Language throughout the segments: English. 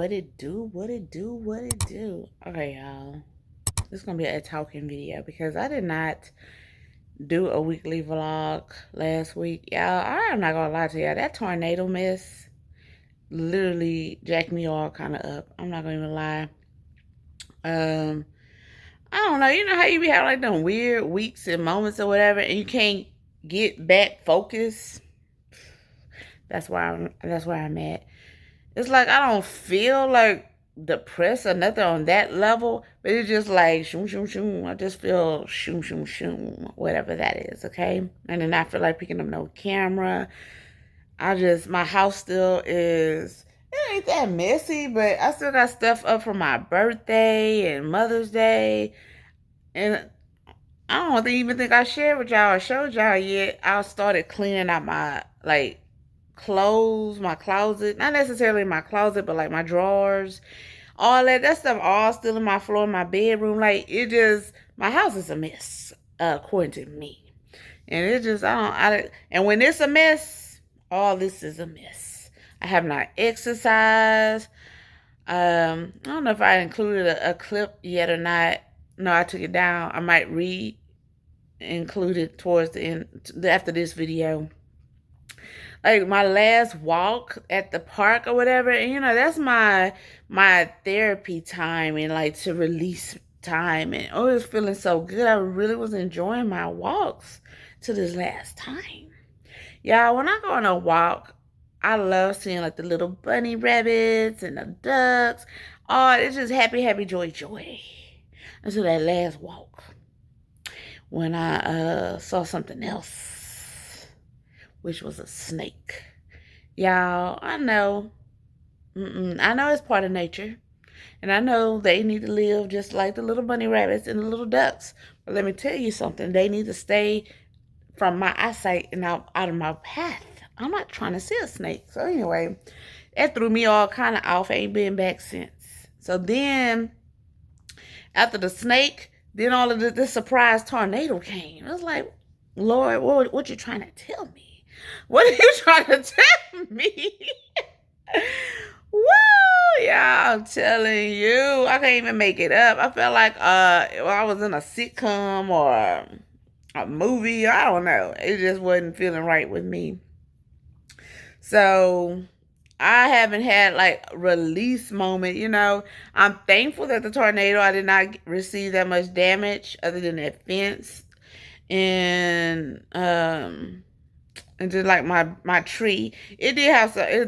What it do? What it do? What it do? Okay, y'all. This is gonna be a talking video because I did not do a weekly vlog last week. Y'all, I'm not gonna lie to y'all. That tornado mess literally jacked me all kind of up. I'm not gonna even lie. Um, I don't know. You know how you be having like them weird weeks and moments or whatever, and you can't get back focused. That's where I'm at. It's like I don't feel like depressed or nothing on that level, but it's just like shoom shoom shoom. I just feel shoom shoom shoom, whatever that is, okay? And then I feel like picking up no camera. My house still is, it ain't that messy, but I still got stuff up for my birthday and Mother's Day. And I don't even think I shared with y'all or showed y'all yet. I started cleaning out my, like, clothes, my closet. Not necessarily my closet, but like my drawers. All that stuff all still in my floor in my bedroom. Like, my house is a mess, according to me. And it just, and when it's a mess, all this is a mess. I have not exercised. I don't know if I included a clip yet or not. No, I took it down. I might include it towards the end, after this video. Like my last walk at the park or whatever, and that's my therapy time and like to release time, and it was feeling so good. I really was enjoying my walks to this last time. Yeah, when I go on a walk, I love seeing like the little bunny rabbits and the ducks. Oh, it's just happy, happy, joy, joy. Until that last walk, when I saw something else, which was a snake. Y'all, I know. I know it's part of nature. And I know they need to live just like the little bunny rabbits and the little ducks. But let me tell you something. They need to stay from my eyesight and out of my path. I'm not trying to see a snake. So anyway, that threw me all kind of off. Ain't been back since. So then, after the snake, then all of this surprise tornado came. I was like, Lord, what you trying to tell me? What are you trying to tell me? Woo! Yeah, I'm telling you. I can't even make it up. I felt like I was in a sitcom or a movie. I don't know. It just wasn't feeling right with me. So I haven't had like a release moment, I'm thankful that the tornado, I did not receive that much damage other than that fence. And just like my tree, it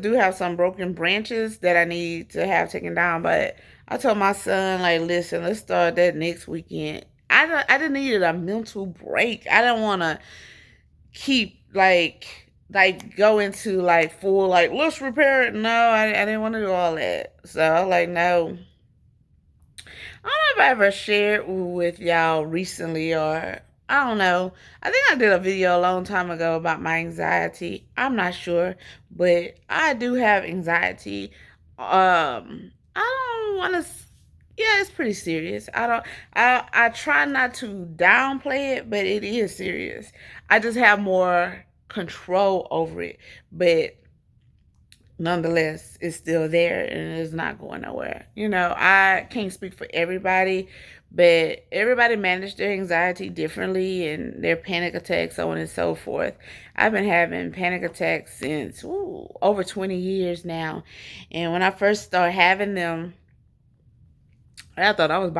do have some broken branches that I need to have taken down. But I told my son, like, listen, let's start that next weekend. I didn't need a mental break. I don't want to keep like go into like full like let's repair it. No, I didn't want to do all that. So I was like, no. I don't know if I ever shared with y'all recently, or I don't know. I think I did a video a long time ago about my anxiety. I'm not sure, but I do have anxiety. I don't want to. Yeah, it's pretty serious. I don't. I try not to downplay it, but it is serious. I just have more control over it, but nonetheless, it's still there and it's not going nowhere. I can't speak for everybody, but everybody managed their anxiety differently and their panic attacks, so on and so forth. I've been having panic attacks since over 20 years now. And when I first started having them, I thought I was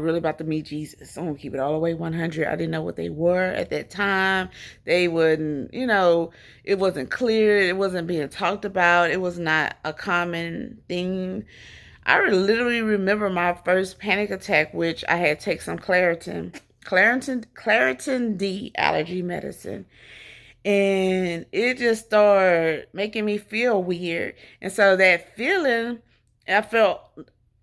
really about to meet Jesus. I'm gonna keep it all the way 100. I didn't know what they were at that time. They wouldn't, it wasn't clear. It wasn't being talked about. It was not a common thing. I literally remember my first panic attack, which I had to take some Claritin D allergy medicine. And it just started making me feel weird. And so that feeling,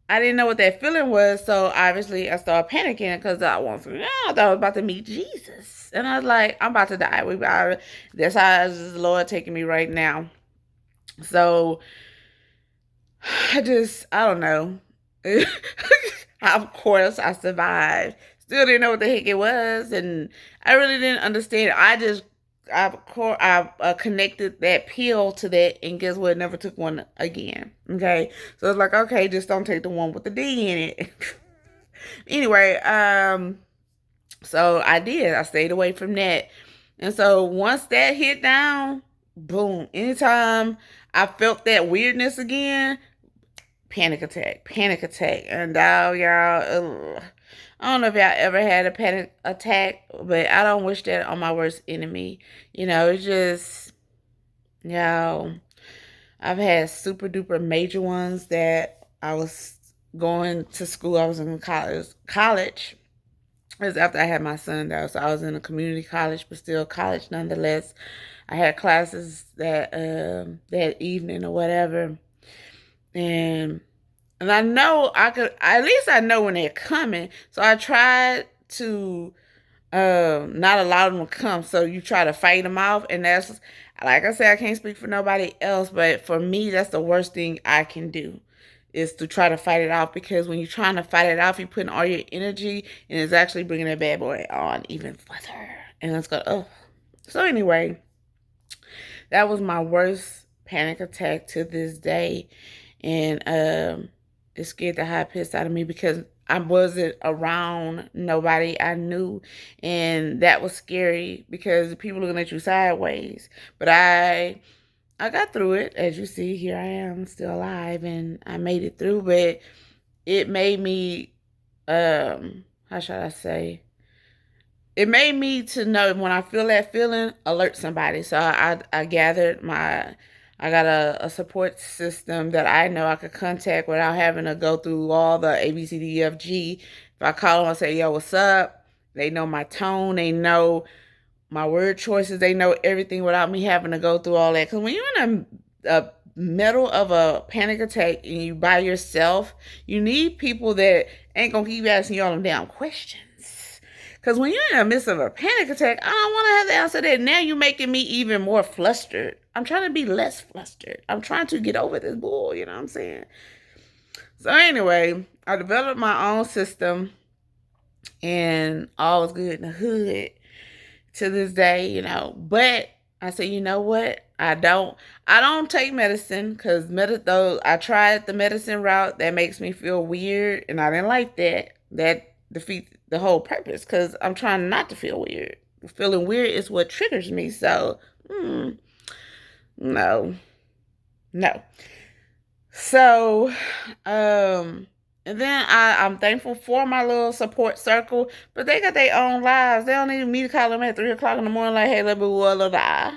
I didn't know what that feeling was, so obviously I started panicking because I thought I was about to meet Jesus. And I was like, I'm about to die. That's how the Lord taking me right now. So, I don't know. Of course, I survived. Still didn't know what the heck it was, and I really didn't understand. I just I connected that pill to that, and guess what? Never took one again. Okay, so it's like, okay, just don't take the one with the D in it. Anyway, so I did. I stayed away from that, and so once that hit down, boom. Anytime I felt that weirdness again, panic attack, and now y'all. Ugh. I don't know if y'all ever had a panic attack, but I don't wish that on my worst enemy. It's just, you know, I've had super duper major ones that I was going to school. I was in college. College is after I had my son though, so I was in a community college, but still college nonetheless. I had classes that evening or whatever, and I know I could, at least I know when they're coming. So I tried to not allow them to come. So you try to fight them off. And that's, like I said, I can't speak for nobody else. But for me, that's the worst thing I can do is to try to fight it off. Because when you're trying to fight it off, you're putting all your energy and it's actually bringing that bad boy on even further. And it's going, oh. So anyway, that was my worst panic attack to this day. And it scared the high piss out of me because I wasn't around nobody I knew, and that was scary because people looking at you sideways. But I got through it. As you see, here I am still alive, and I made it through. But it made me, how should I say? It made me to know when I feel that feeling, alert somebody. So I gathered I got a support system that I know I could contact without having to go through all the A, B, C, D, E, F, G. If I call them, I say, yo, what's up? They know my tone. They know my word choices. They know everything without me having to go through all that. Because when you're in a middle of a panic attack and you by yourself, you need people that ain't going to keep asking you all them damn questions. Because when you're in the midst of a panic attack, I don't want to have to answer that. Now you're making me even more flustered. I'm trying to be less flustered. I'm trying to get over this bull, you know what I'm saying? So anyway, I developed my own system and all was good in the hood to this day, But I said, you know what? I don't take medicine because though I tried the medicine route, that makes me feel weird, and I didn't like that. That defeats the whole purpose because I'm trying not to feel weird. Feeling weird is what triggers me. So, no. So, and then I'm thankful for my little support circle, but they got their own lives. They don't need me to call them at 3 o'clock in the morning, like, hey, let me die.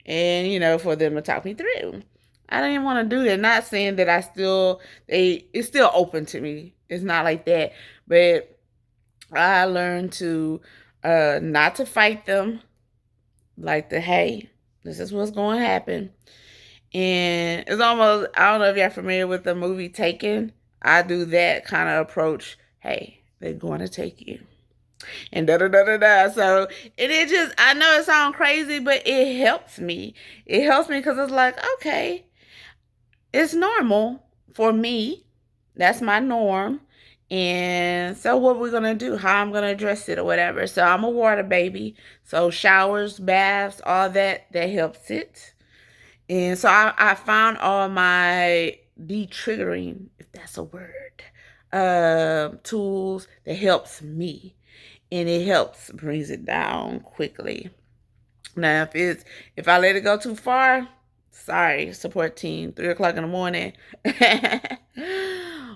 And, for them to talk me through. I didn't even want to do that. Not saying that it's still open to me. It's not like that. But I learned to not to fight them. Like hey, this is what's going to happen. And it's almost, I don't know if y'all familiar with the movie Taken. I do that kind of approach. Hey, they're going to take you. And da-da-da-da-da. So it just, I know it sounds crazy, but it helps me. It helps me because it's like, okay, it's normal for me. That's my norm. And so what we're going to do, how I'm going to address it or whatever. So I'm a water baby. So showers, baths, all that helps it. And so I found all my de-triggering, if that's a word, tools that helps me. And it brings it down quickly. Now, if I let it go too far, sorry, support team, 3 o'clock in the morning,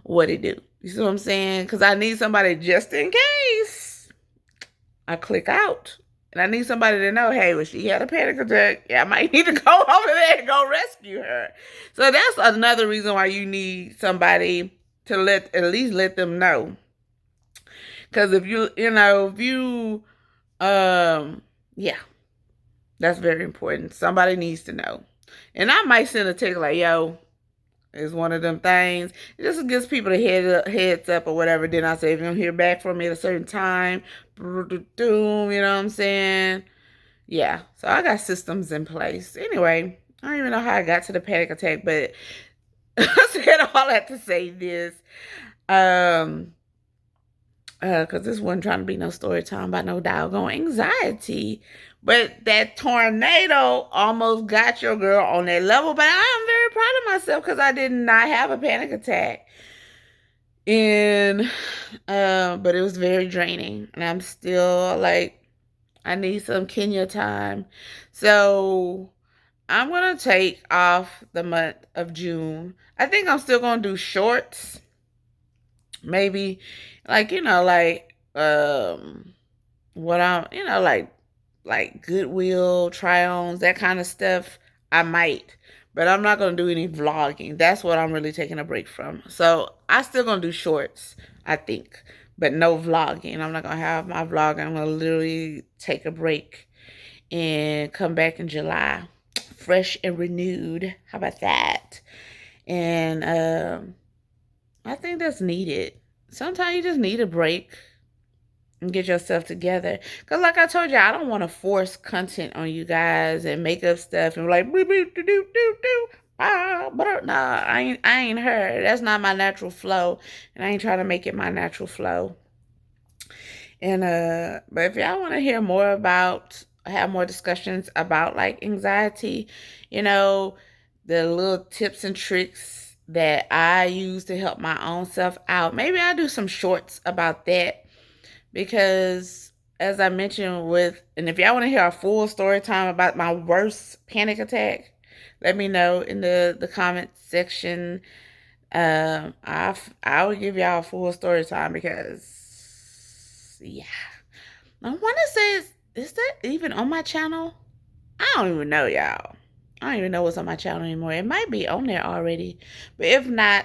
what it do? You see what I'm saying? Because I need somebody just in case I click out. And I need somebody to know, hey, when she had a panic attack, I might need to go over there and go rescue her. So that's another reason why you need somebody to at least let them know. Because if that's very important. Somebody needs to know. And I might send a text like, yo, it's one of them things. It just gives people the heads up or whatever. Then I say, if you don't hear back from me at a certain time, you know what I'm saying? Yeah. So I got systems in place. Anyway, I don't even know how I got to the panic attack, but I said all that to say this. Because this wasn't trying to be no story time about no doggone anxiety. But that tornado almost got your girl on that level. But I am very proud of myself because I did not have a panic attack. And but it was very draining. And I'm still like, I need some Kenya time. So I'm gonna take off the month of June. I think I'm still gonna do shorts. Maybe like, what I'm, like Goodwill try-ons, that kind of stuff. I might, but I'm not gonna do any vlogging. That's what I'm really taking a break from. So I still gonna do shorts, I think, but no vlogging. I'm not gonna have my vlog. I'm gonna literally take a break and come back in July, fresh and renewed. How about that? And I think that's needed. Sometimes you just need a break and get yourself together. Because like I told you, I don't want to force content on you guys and make up stuff and be like, boop, boop, doo, doo, doo, doo. Nah, I ain't her. That's not my natural flow. And I ain't trying to make it my natural flow. And but if y'all want to hear more about, have more discussions about like anxiety, the little tips and tricks that I use to help my own self out, maybe I'll do some shorts about that. Because as I mentioned and if y'all want to hear a full story time about my worst panic attack, let me know in the comment section. I will give y'all a full story time because, yeah. I want to say, is that even on my channel? I don't even know, y'all. I don't even know what's on my channel anymore. It might be on there already. But if not,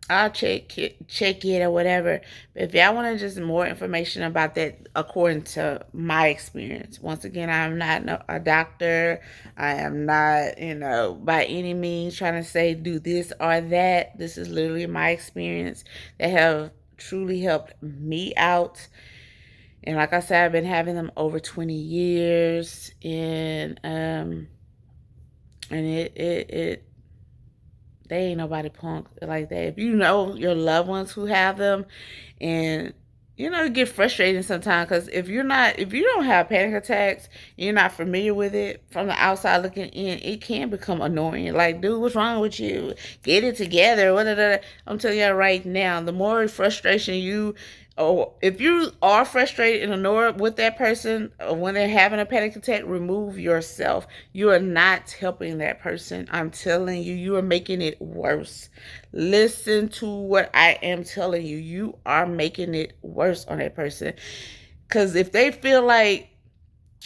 I'll check it or whatever. But if y'all want just more information about that according to my experience, once again, I'm not a doctor. I am not, by any means trying to say do this or that. This is literally my experience that have truly helped me out. And like I said, I've been having them over 20 years. And it they ain't nobody punk like that. If you know your loved ones who have them, and it get frustrating sometimes because if you don't have panic attacks, you're not familiar with it from the outside looking in, it can become annoying. Like, dude, what's wrong with you? Get it together. I'm telling you right now, the more frustration if you are frustrated and annoyed with that person when they're having a panic attack, remove yourself. You are not helping that person. I'm telling you, you are making it worse. Listen to what I am telling you. You are making it worse on that person. Because if they feel like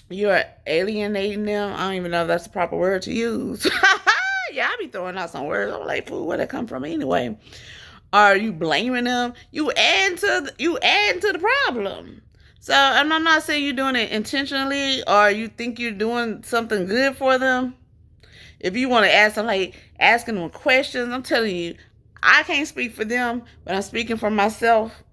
you're alienating them, I don't even know if that's the proper word to use. Yeah, I be throwing out some words. I'm like, fool, where'd that come from anyway? Are you blaming them? You add to the problem. So, and I'm not saying you're doing it intentionally or you think you're doing something good for them. If you want to ask them, like asking them questions, I'm telling you, I can't speak for them, but I'm speaking for myself.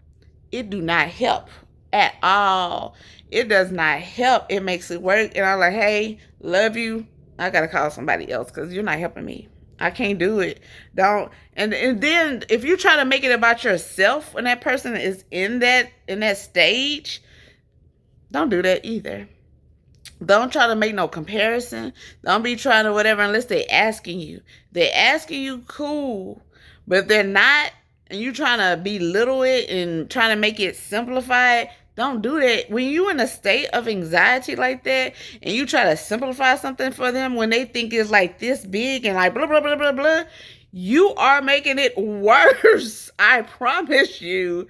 It do not help at all. It does not help. It makes it work. And I'm like, hey, love you. I gotta call somebody else because you're not helping me. I can't do it. Don't. And then if you try to make it about yourself when that person is in that stage, don't do that either. Don't try to make no comparison. Don't be trying to whatever unless they're asking you. They're asking you, cool. But if they're not, and you trying to belittle it and trying to make it simplified, don't do that. When you in a state of anxiety like that, and you try to simplify something for them when they think it's like this big and like blah, blah, blah, blah, blah, you are making it worse. I promise you.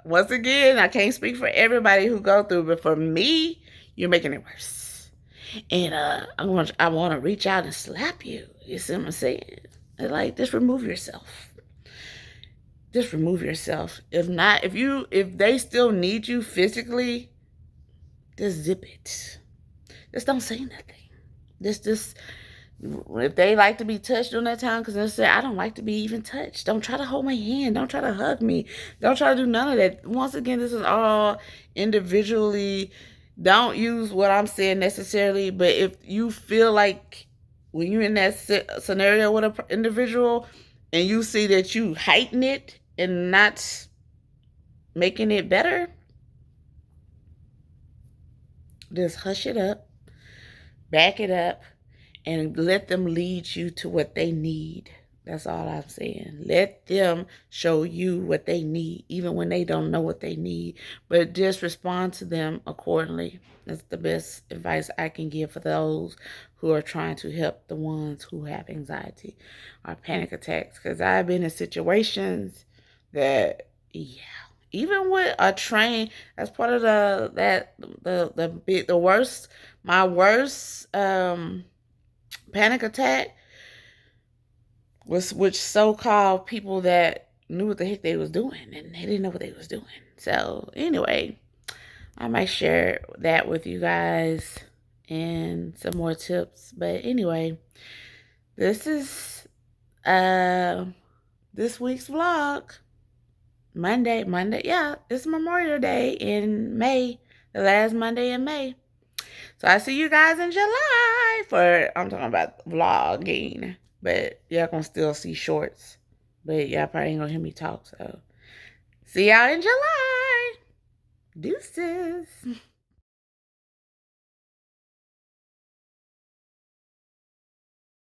Once again, I can't speak for everybody who go through, but for me, you're making it worse. And I want to reach out and slap you. You see what I'm saying? Like, just remove yourself. Just remove yourself. If not, if they still need you physically, just zip it. Just don't say nothing. Just if they like to be touched during that time, because they say, I don't like to be even touched. Don't try to hold my hand. Don't try to hug me. Don't try to do none of that. Once again, this is all individually. Don't use what I'm saying necessarily, but if you feel like when you're in that scenario with an individual and you see that you heighten it and not making it better, just hush it up, back it up, and let them lead you to what they need. That's all I'm saying. Let them show you what they need, even when they don't know what they need. But just respond to them accordingly. That's the best advice I can give for those who are trying to help the ones who have anxiety or panic attacks. Because I've been in situations that, yeah, even with a train, that's part of the worst, my worst panic attack was with so-called people that knew what the heck they was doing, and they didn't know what they was doing. So anyway, I might share that with you guys and some more tips. But anyway, this is this week's vlog. Monday, yeah, it's Memorial Day in May, the last Monday in May. So I see you guys in July I'm talking about vlogging. But y'all gonna still see shorts. But y'all probably ain't gonna hear me talk. So see y'all in July. Deuces.